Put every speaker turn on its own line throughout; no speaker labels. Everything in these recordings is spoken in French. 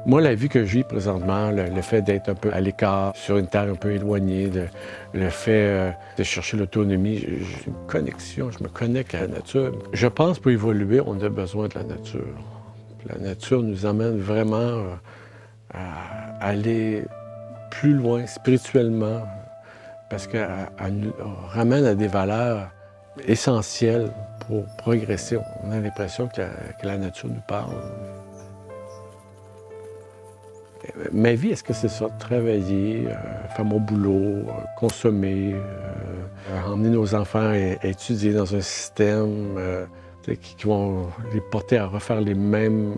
Moi, la vie que je vis présentement, le fait d'être un peu à l'écart, sur une terre un peu éloignée, le fait de chercher l'autonomie, j'ai une connexion, je me connecte à la nature. Je pense pour évoluer, on a besoin de la nature. La nature nous amène vraiment à aller plus loin spirituellement, parce qu'elle nous ramène à des valeurs essentielles pour progresser. On a l'impression que la nature nous parle. Ma vie, est-ce que c'est ça? Travailler, faire mon boulot, consommer, emmener nos enfants à étudier dans un système qui vont les porter à refaire les mêmes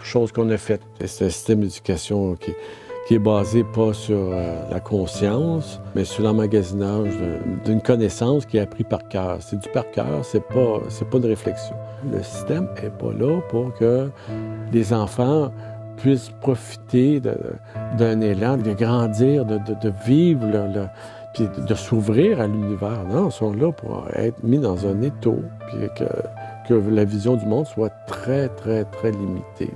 choses qu'on a faites. C'est un système d'éducation qui est basé pas sur la conscience, mais sur l'emmagasinage d'une connaissance qui est apprise par cœur. C'est du par cœur, c'est pas de réflexion. Le système n'est pas là pour que les enfants puissent profiter d'un élan, de grandir, de vivre, puis de s'ouvrir à l'univers. Non, ils sont là pour être mis dans un étau, puis que la vision du monde soit très, très, très limitée.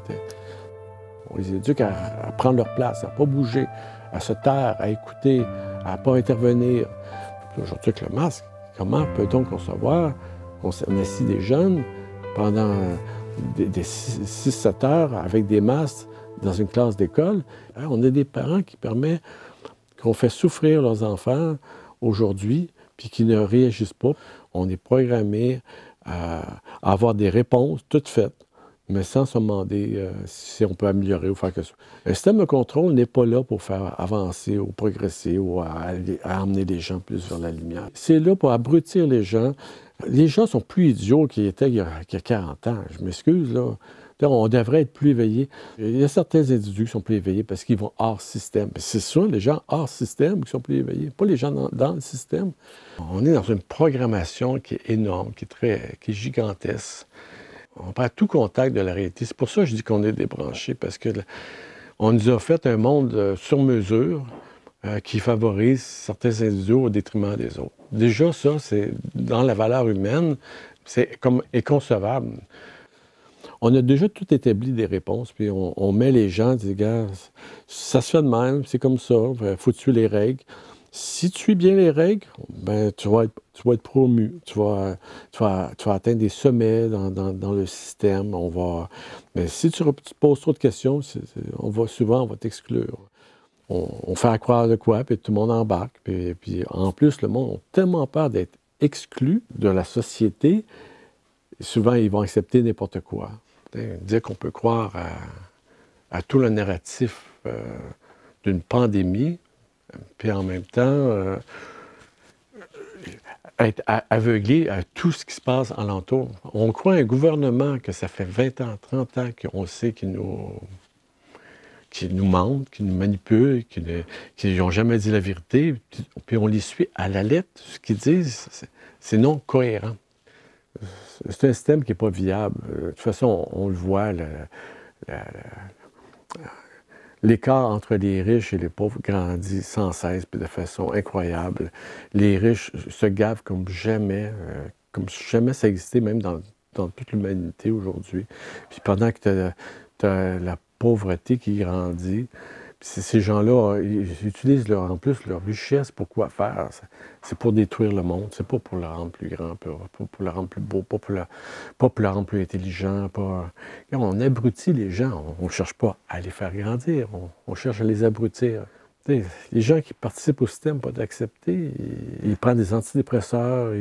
On les éduque à prendre leur place, à ne pas bouger, à se taire, à écouter, à ne pas intervenir. Aujourd'hui, avec le masque, comment peut-on concevoir qu'on assis des jeunes pendant des 6-7 heures avec des masques dans une classe d'école? On a des parents qui permettent qu'on fait souffrir leurs enfants aujourd'hui puis qui ne réagissent pas. On est programmé à avoir des réponses toutes faites, mais sans se demander si on peut améliorer ou faire quelque chose. Un système de contrôle n'est pas là pour faire avancer ou progresser ou à amener les gens plus vers la lumière. C'est là pour abrutir les gens. Les gens sont plus idiots qu'ils étaient il y a 40 ans. Je m'excuse, là. On devrait être plus éveillés. Il y a certains individus qui sont plus éveillés parce qu'ils vont hors système. C'est sûr, les gens hors système qui sont plus éveillés, pas les gens dans le système. On est dans une programmation qui est énorme, qui est gigantesque. On perd tout contact de la réalité. C'est pour ça que je dis qu'on est débranché, parce que on nous a fait un monde sur mesure qui favorise certains individus au détriment des autres. Déjà, ça, c'est dans la valeur humaine, c'est comme inconcevable. On a déjà tout établi des réponses, puis on met les gens, on dit, gars, ça se fait de même, c'est comme ça, il faut tuer les règles. Si tu suis bien les règles, ben, tu vas être promu, tu vas atteindre des sommets dans le système. Mais si tu te poses trop de questions, on va t'exclure. On fait croire de quoi, puis tout le monde embarque. Puis en plus, le monde a tellement peur d'être exclu de la société, souvent ils vont accepter n'importe quoi. Dire qu'on peut croire à tout le narratif d'une pandémie, puis en même temps être aveuglé à tout ce qui se passe alentour. On croit à un gouvernement que ça fait 20 ans, 30 ans qu'on sait qu'il nous mentent, qu'ils nous manipulent, qu'ils n'ont jamais dit la vérité, puis on les suit à la lettre. Ce qu'ils disent, c'est non cohérent. C'est un système qui n'est pas viable. De toute façon, on le voit, l'écart entre les riches et les pauvres grandit sans cesse, puis de façon incroyable. Les riches se gavent comme jamais ça existait, même dans toute l'humanité aujourd'hui. Puis pendant que tu as la pauvreté qui grandit, puis ces gens-là, ils utilisent en plus leur richesse pour quoi faire? C'est pour détruire le monde, c'est pas pour le rendre plus grand, pour le rendre plus beau, pas pour le rendre plus intelligent. On abrutit les gens, on ne cherche pas à les faire grandir, on cherche à les abrutir. Les gens qui participent au système, pas d'accepter, ils prennent des antidépresseurs,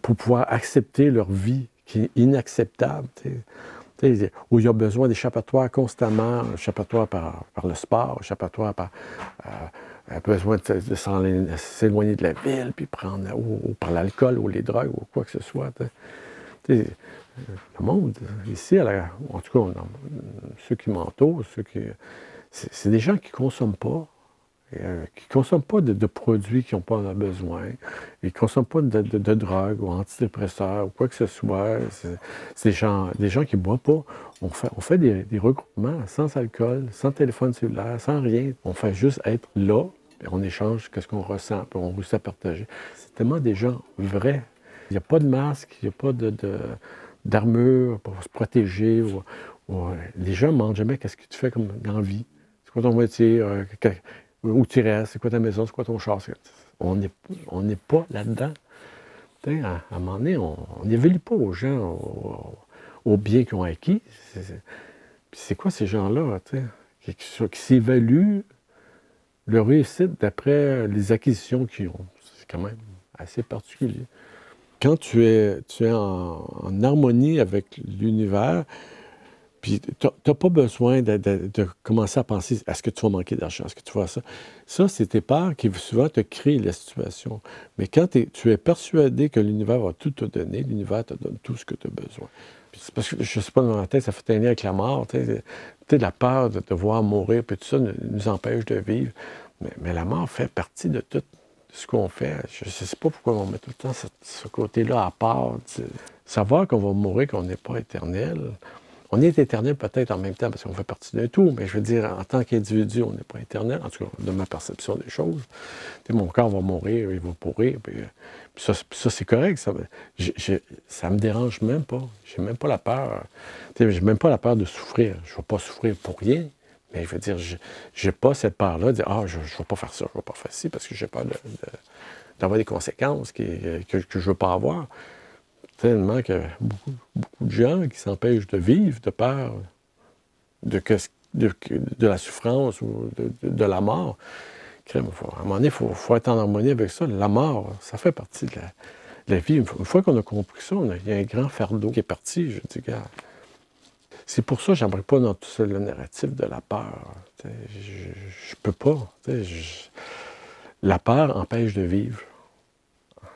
pour pouvoir accepter leur vie qui est inacceptable. Où il y a besoin d'échappatoires constamment, échappatoire par le sport, échappatoire par besoin de s'éloigner de la ville, puis prendre ou par l'alcool ou les drogues ou quoi que ce soit. Le monde, ici, en tout cas, ceux qui m'entourent, c'est des gens qui ne consomment pas. Qui ne consomment pas de produits qui n'ont pas besoin. Ils ne consomment pas de drogue ou antidépresseurs ou quoi que ce soit. C'est des gens qui ne boivent pas. On fait des regroupements sans alcool, sans téléphone cellulaire, sans rien. On fait juste être là, puis on échange ce qu'on ressent, puis on réussit à partager. C'est tellement des gens vrais. Il n'y a pas de masque, il n'y a pas d'armure pour se protéger Ouais. Les gens ne demandent jamais qu'est-ce que tu fais comme dans la vie. C'est quoi ton métier, où tu restes, c'est quoi ta maison, c'est quoi ton char. On n'est pas là-dedans. À un moment donné, on n'évalue pas aux gens, aux biens qu'ils ont acquis. C'est quoi ces gens-là, qui s'évaluent leur réussite d'après les acquisitions qu'ils ont? C'est quand même assez particulier. Quand tu es en harmonie avec l'univers, puis tu n'as pas besoin de commencer à penser à ce que tu vas manquer d'argent, est-ce que tu vas ça. Ça, c'est tes peurs qui souvent te créent la situation. Mais quand tu es persuadé que l'univers va tout te donner, l'univers te donne tout ce que tu as besoin. Puis c'est parce que, je ne sais pas, dans ma tête, ça fait un lien avec la mort. La peur de te voir mourir, puis tout ça nous empêche de vivre. Mais la mort fait partie de tout ce qu'on fait. Je ne sais pas pourquoi on met tout le temps ce côté-là à part. Savoir qu'on va mourir, qu'on n'est pas éternel. On est éternel peut-être en même temps parce qu'on fait partie d'un tout, mais je veux dire, en tant qu'individu, on n'est pas éternel, en tout cas, de ma perception des choses. Mon corps va mourir, il va pourrir, puis ça c'est correct. Ça me dérange même pas. J'ai même pas la peur. J'ai même pas la peur de souffrir. Je ne vais pas souffrir pour rien, mais je veux dire, j'ai pas cette peur-là de dire « Ah, je ne vais pas faire ça, je ne vais pas faire ci » parce que j'ai peur d'avoir des conséquences que je ne veux pas avoir. Tellement que beaucoup de gens qui s'empêchent de vivre de peur de la souffrance ou de la mort. À un moment donné, il faut être en harmonie avec ça. La mort, ça fait partie de la vie. Une fois qu'on a compris ça, il y a un grand fardeau qui est parti. Je dis, regarde, c'est pour ça que je n'embarque pas dans tout ça, le narratif de la peur. Je peux pas. La peur empêche de vivre.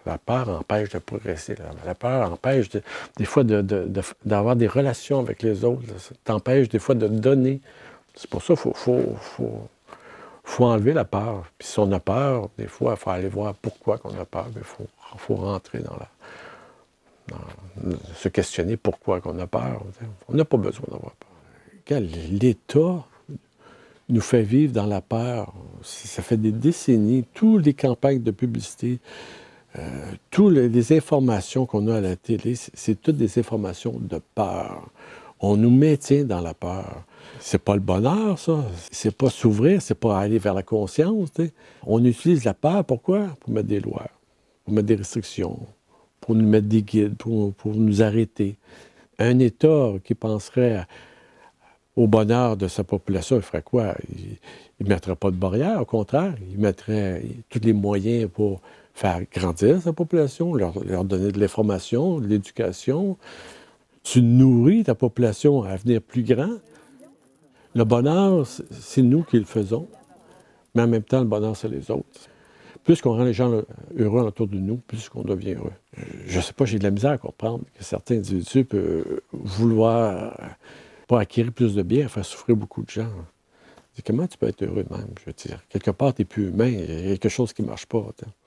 La peur empêche de progresser. La peur empêche des fois d'avoir des relations avec les autres. Ça t'empêche des fois de donner. C'est pour ça qu'il faut enlever la peur. Puis si on a peur, des fois, il faut aller voir pourquoi on a peur. Il faut rentrer se questionner pourquoi on a peur. On n'a pas besoin d'avoir peur. L'État nous fait vivre dans la peur. Ça fait des décennies, toutes les campagnes de publicité, toutes les informations qu'on a à la télé, c'est toutes des informations de peur. On nous maintient dans la peur. C'est pas le bonheur, ça. C'est pas s'ouvrir, c'est pas aller vers la conscience. T'sais. On utilise la peur, pourquoi? Pour mettre des lois, pour mettre des restrictions, pour nous mettre des guides, pour nous arrêter. Un État qui penserait au bonheur de sa population, il ferait quoi? Il ne mettrait pas de barrière, au contraire. Il mettrait tous les moyens pour faire grandir sa population, leur donner de l'information, de l'éducation. Tu nourris ta population à devenir plus grand. Le bonheur, c'est nous qui le faisons, mais en même temps, le bonheur, c'est les autres. Plus qu'on rend les gens heureux autour de nous, plus qu'on devient heureux. Je ne sais pas, j'ai de la misère à comprendre que certains individus peuvent vouloir pas acquérir plus de biens, faire souffrir beaucoup de gens. Comment tu peux être heureux de même? Je veux dire, quelque part, tu n'es plus humain, il y a quelque chose qui ne marche pas.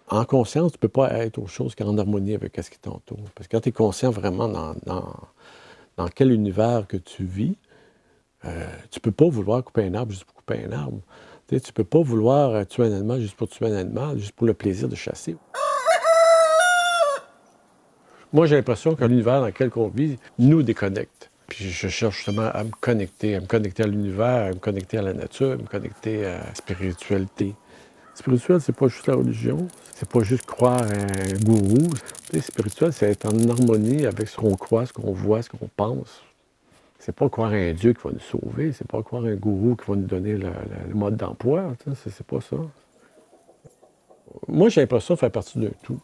En conscience, tu ne peux pas être autre chose qu'en harmonie avec ce qui t'entoure. Parce que quand tu es conscient vraiment dans quel univers que tu vis, tu ne peux pas vouloir couper un arbre juste pour couper un arbre. Tu ne peux pas vouloir tuer un animal juste pour tuer un animal, juste pour le plaisir de chasser. Moi, j'ai l'impression que l'univers dans lequel on vit nous déconnecte. Puis je cherche justement à me connecter à l'univers, à me connecter à la nature, à me connecter à la spiritualité. Spirituel, c'est pas juste la religion, c'est pas juste croire à un gourou. Spirituel, c'est être en harmonie avec ce qu'on croit, ce qu'on voit, ce qu'on pense. C'est pas croire à un Dieu qui va nous sauver, c'est pas croire à un gourou qui va nous donner le mode d'emploi. C'est pas ça. Moi, j'ai l'impression de faire partie d'un tout.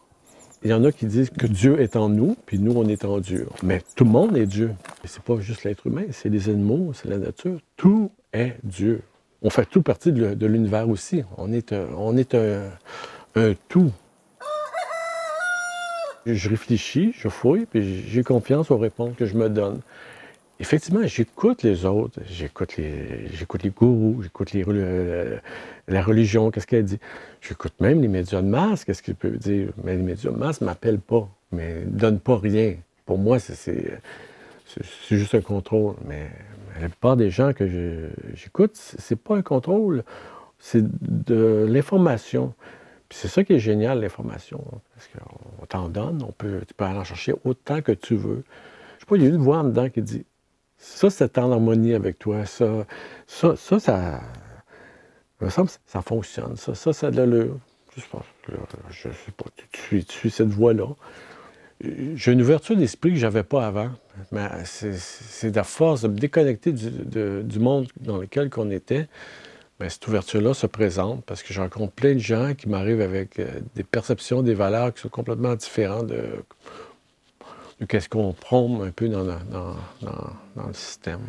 Il y en a qui disent que Dieu est en nous, puis nous, on est en Dieu. Mais tout le monde est Dieu. Et c'est pas juste l'être humain, c'est les animaux, c'est la nature. Tout est Dieu. On fait tout partie de l'univers aussi. On est un tout. Je réfléchis, je fouille, puis j'ai confiance aux réponses que je me donne. Effectivement, j'écoute les autres, j'écoute les gourous, j'écoute la religion, qu'est-ce qu'elle dit. J'écoute même les médias de masse, qu'est-ce qu'ils peuvent dire. Mais les médias de masse ne m'appellent pas, mais ne donnent pas rien. Pour moi, c'est juste un contrôle. Mais la plupart des gens que j'écoute, c'est pas un contrôle, c'est de l'information. Puis c'est ça qui est génial, l'information. Parce qu'on t'en donne, tu peux aller en chercher autant que tu veux. Je sais pas, il y a une voix en dedans qui dit Ça, c'est en harmonie avec toi. Ça me semble que ça fonctionne. Ça a de l'allure. Je sais pas, tu suis cette voie-là. J'ai une ouverture d'esprit que je n'avais pas avant. Mais c'est à force de me déconnecter du monde dans lequel on était. Bien, cette ouverture-là se présente parce que je rencontre plein de gens qui m'arrivent avec des perceptions, des valeurs qui sont complètement différentes de ce qu'on prône un peu dans le système.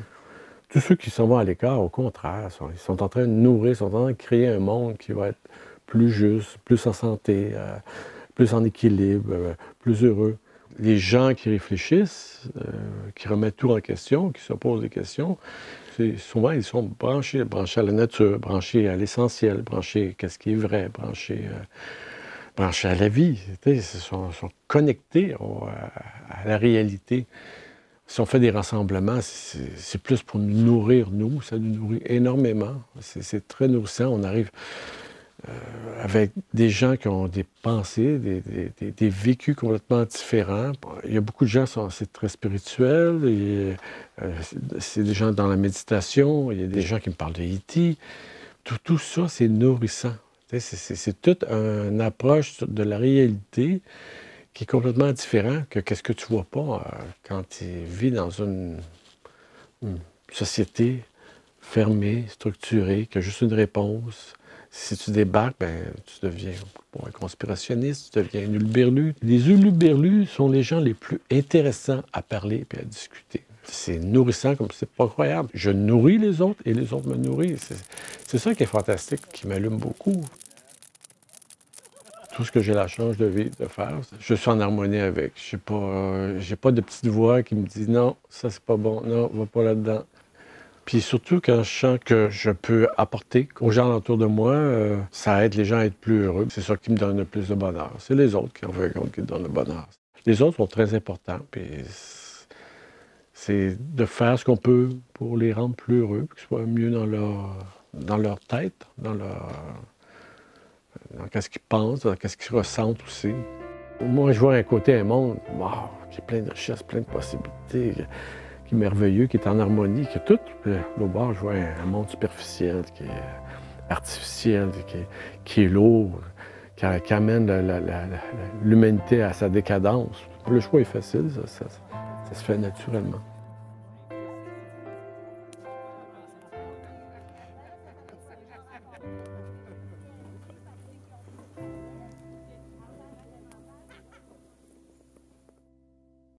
Tous ceux qui s'en vont à l'écart, au contraire, ils sont en train de nourrir, sont en train de créer un monde qui va être plus juste, plus en santé, plus en équilibre, plus heureux. Les gens qui réfléchissent, qui remettent tout en question, qui se posent des questions, souvent ils sont branchés à la nature, branchés à l'essentiel, branchés à ce qui est vrai, branchés à la vie. Ils sont connectés à la réalité. Si on fait des rassemblements, c'est plus pour nous nourrir, nous. Ça nous nourrit énormément. C'est très nourrissant. On arrive avec des gens qui ont des pensées, des vécus complètement différents. Il y a beaucoup de gens qui sont très spirituels. C'est des gens dans la méditation. Il y a des gens qui me parlent de E.T. Tout ça, c'est nourrissant. C'est toute une approche de la réalité qui est complètement différent que ce que tu vois pas quand tu vis dans une société fermée, structurée, qui a juste une réponse. Si tu débarques, ben, tu deviens un conspirationniste, tu deviens un huluberlu. Les huluberlus sont les gens les plus intéressants à parler et à discuter. C'est nourrissant comme c'est pas croyable. Je nourris les autres et les autres me nourrissent. C'est ça qui est fantastique, qui m'allume beaucoup. Tout ce que j'ai la chance de vivre, de faire, je suis en harmonie avec. J'ai pas de petite voix qui me dit non, ça c'est pas bon, non, va pas là-dedans. Puis surtout quand je sens que je peux apporter aux gens autour de moi, ça aide les gens à être plus heureux. C'est ça qui me donne le plus de bonheur. C'est les autres qui, en fait, qui me donnent le bonheur. Les autres sont très importants, puis c'est de faire ce qu'on peut pour les rendre plus heureux, qu'ils soient mieux dans leur tête, dans ce qu'ils pensent, dans ce qu'ils ressentent aussi. Moi, je vois un côté un monde wow, qui est plein de richesses, plein de possibilités, qui est merveilleux, qui est en harmonie, qui est tout. Puis, l'autre bord, je vois un monde superficiel, qui est artificiel, qui est lourd, qui amène l'humanité à sa décadence. Le choix est facile, ça se fait naturellement.